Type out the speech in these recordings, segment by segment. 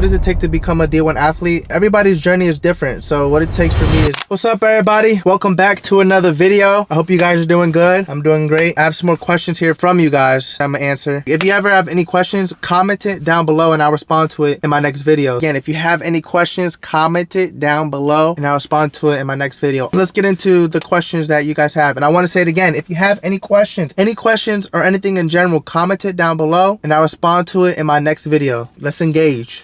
does it take to become a D1 athlete? Everybody's journey is different. So what it takes for me is, what's up everybody? Welcome back to another video. I hope you guys are doing good. I'm doing great. I have some more questions here from you guys I'm gonna answer. If you ever have any questions, comment it down below and I'll respond to it in my next video. Again, if you have any questions, comment it down below and I'll respond to it in my next video. Let's get into the questions that you guys have. And I want to say it again, if you have any questions or anything in general, comment it down below and I'll respond to it in my next video. Let's engage.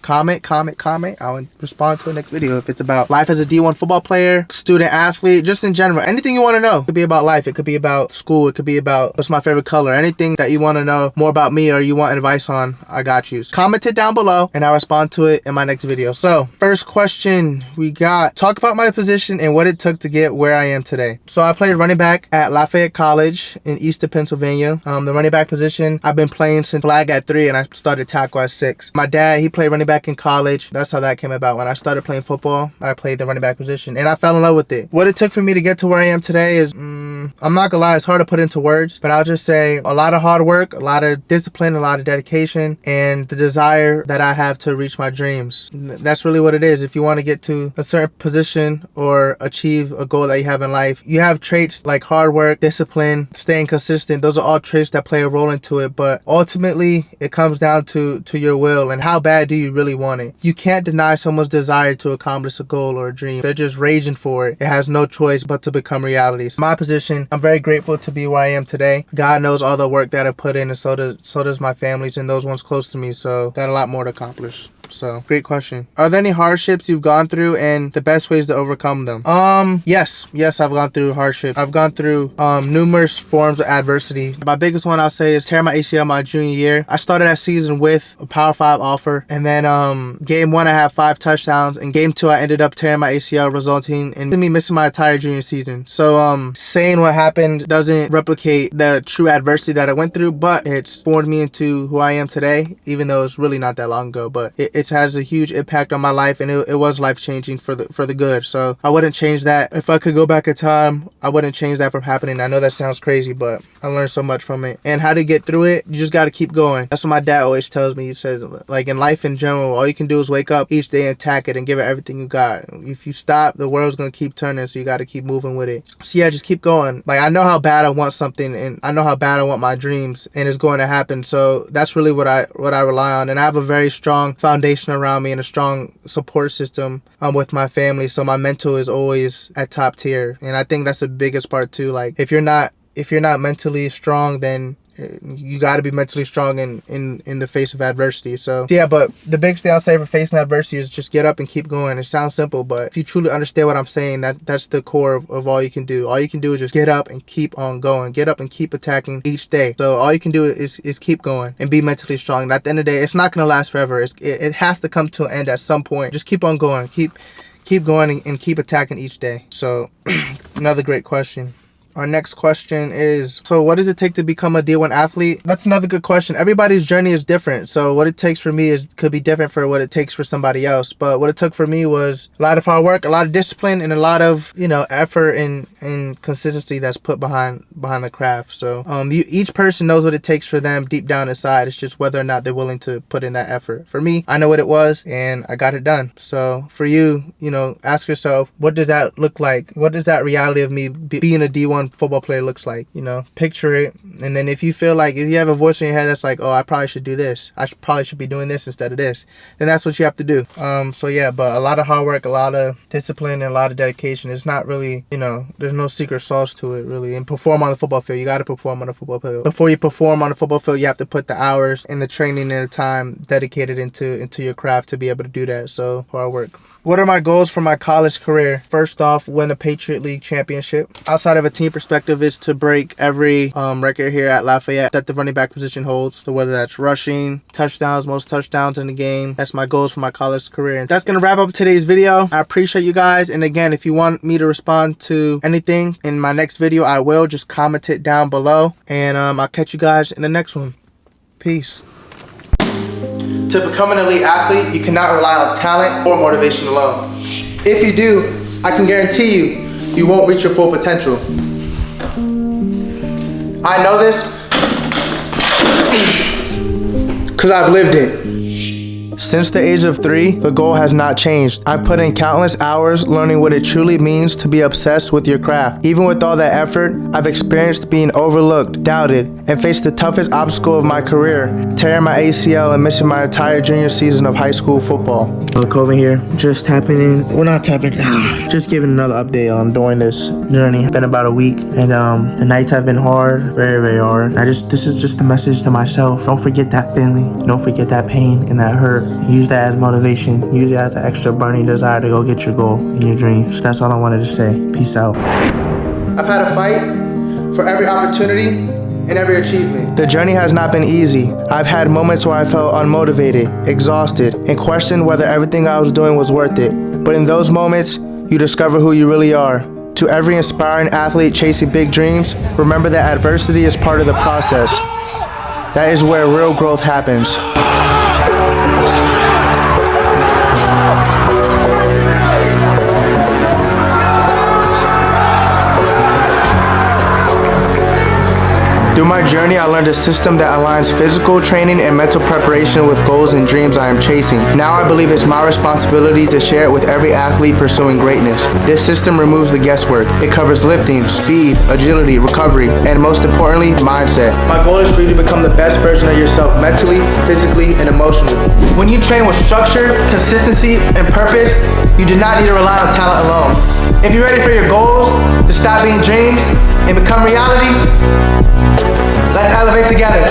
Comment. I'll respond to the next video. If it's about life as a D1 football player, student athlete, just in general, anything you want to know. It could be about life. It could be about school. It could be about what's my favorite color. Anything that you want to know more about me or you want advice on, I got you. Comment it down below and I'll respond to it in my next video. So first question we got, talk about my position and what it took to get where I am today. So I played running back at Lafayette College in Easton, Pennsylvania. The running back position I've been playing since flag at 3 and I started tackle at 6. My dad, he played running back in college. That's how that came about. When I started playing football, I played the running back position and I fell in love with it. What it took for me to get to where I am today is, I'm not gonna lie, it's hard to put into words, but I'll just say a lot of hard work, a lot of discipline, a lot of dedication, and the desire that I have to reach my dreams. That's really what it is. If you want to get to a certain position or achieve a goal that you have in life, you have traits like hard work, discipline, staying consistent. Those are all traits that play a role into it, but ultimately it comes down to your will and how bad do you really want it. You can't deny someone's desire to accomplish a goal or a dream. They're just raging for it. It has no choice but to become reality. So my position, I'm very grateful to be where I am today. God knows all the work that I put in, and so does my families and those ones close to me. So got a lot more to accomplish. So great question. Are there any hardships you've gone through and the best ways to overcome them? Yes, I've gone through hardship. I've gone through numerous forms of adversity. My biggest one I'll say is tearing my ACL my junior year. I started that season with a Power 5 offer, and then game 1 I had 5 touchdowns, and game 2 I ended up tearing my ACL, resulting in me missing my entire junior season. So saying what happened doesn't replicate the true adversity that I went through, but it's formed me into who I am today, even though it's really not that long ago. But it has a huge impact on my life, and it was life-changing for the good. So I wouldn't change that. If I could go back in time, I wouldn't change that from happening. I know that sounds crazy, but I learned so much from it. And how to get through it, you just got to keep going. That's what my dad always tells me. He says, like, in life in general, all you can do is wake up each day and attack it and give it everything you got. If you stop, the world's gonna keep turning, so you got to keep moving with it. So yeah, just keep going. Like, I know how bad I want something, and I know how bad I want my dreams, and it's going to happen. So that's really what I rely on. And I have a very strong foundation around me and a strong support system with my family, so my mental is always at top tier. And I think that's the biggest part too. Like, if you're not mentally strong, then you got to be mentally strong in the face of adversity. So yeah, but the biggest thing I'll say for facing adversity is just get up and keep going. It sounds simple, but if you truly understand what I'm saying, that's the core of all you can do. All you can do is just get up and keep on going. Get up and keep attacking each day. So all you can do is keep going and be mentally strong. And at the end of the day, it's not going to last forever. It has to come to an end at some point. Just keep on going. Keep going and keep attacking each day. So another great question. Our next question is, so what does it take to become a D1 athlete? That's another good question. Everybody's journey is different. So what it takes for me could be different for what it takes for somebody else. But what it took for me was a lot of hard work, a lot of discipline, and a lot of, effort and consistency that's put behind the craft. So each person knows what it takes for them deep down inside. It's just whether or not they're willing to put in that effort. For me, I know what it was and I got it done. So for you, ask yourself, what does that look like? What does that reality of me being a D1 football player looks like? Picture it. And then if you have a voice in your head that's like, oh, I probably should do this, probably should be doing this instead of this, then that's what you have to do. So yeah, but a lot of hard work, a lot of discipline, and a lot of dedication. It's not really, there's no secret sauce to it really. And perform on the football field, you got to perform on the football field. Before you perform on the football field, you have to put the hours and the training and the time dedicated into your craft to be able to do that. So hard work. What are my goals for my college career? First off, win a Patriot League championship. Outside of a team perspective, is to break every record here at Lafayette that the running back position holds. So whether that's rushing, touchdowns, most touchdowns in the game, that's my goals for my college career. And that's going to wrap up today's video. I appreciate you guys. And again, if you want me to respond to anything in my next video, I will. Just comment it down below. And I'll catch you guys in the next one. Peace. To become an elite athlete, you cannot rely on talent or motivation alone. If you do, I can guarantee you won't reach your full potential. I know this because I've lived it. Since the age of 3, the goal has not changed. I've put in countless hours learning what it truly means to be obsessed with your craft. Even with all that effort, I've experienced being overlooked, doubted, and faced the toughest obstacle of my career, tearing my ACL and missing my entire junior season of high school football. Koven here, just tapping in. We're not tapping in. Just giving another update on doing this journey. It's been about a week, and the nights have been hard, very, very hard. This is just a message to myself. Don't forget that feeling. Don't forget that pain and that hurt. Use that as motivation. Use it as an extra burning desire to go get your goal and your dreams. That's all I wanted to say. Peace out. I've had a fight for every opportunity and every achievement. The journey has not been easy. I've had moments where I felt unmotivated, exhausted, and questioned whether everything I was doing was worth it. But in those moments, you discover who you really are. To every inspiring athlete chasing big dreams, remember that adversity is part of the process. That is where real growth happens. Through my journey, I learned a system that aligns physical training and mental preparation with goals and dreams I am chasing. Now I believe it's my responsibility to share it with every athlete pursuing greatness. This system removes the guesswork. It covers lifting, speed, agility, recovery, and most importantly, mindset. My goal is for you to become the best version of yourself mentally, physically, and emotionally. When you train with structure, consistency, and purpose, you do not need to rely on talent alone. If you're ready for your goals to stop being dreams and become reality, let's elevate together.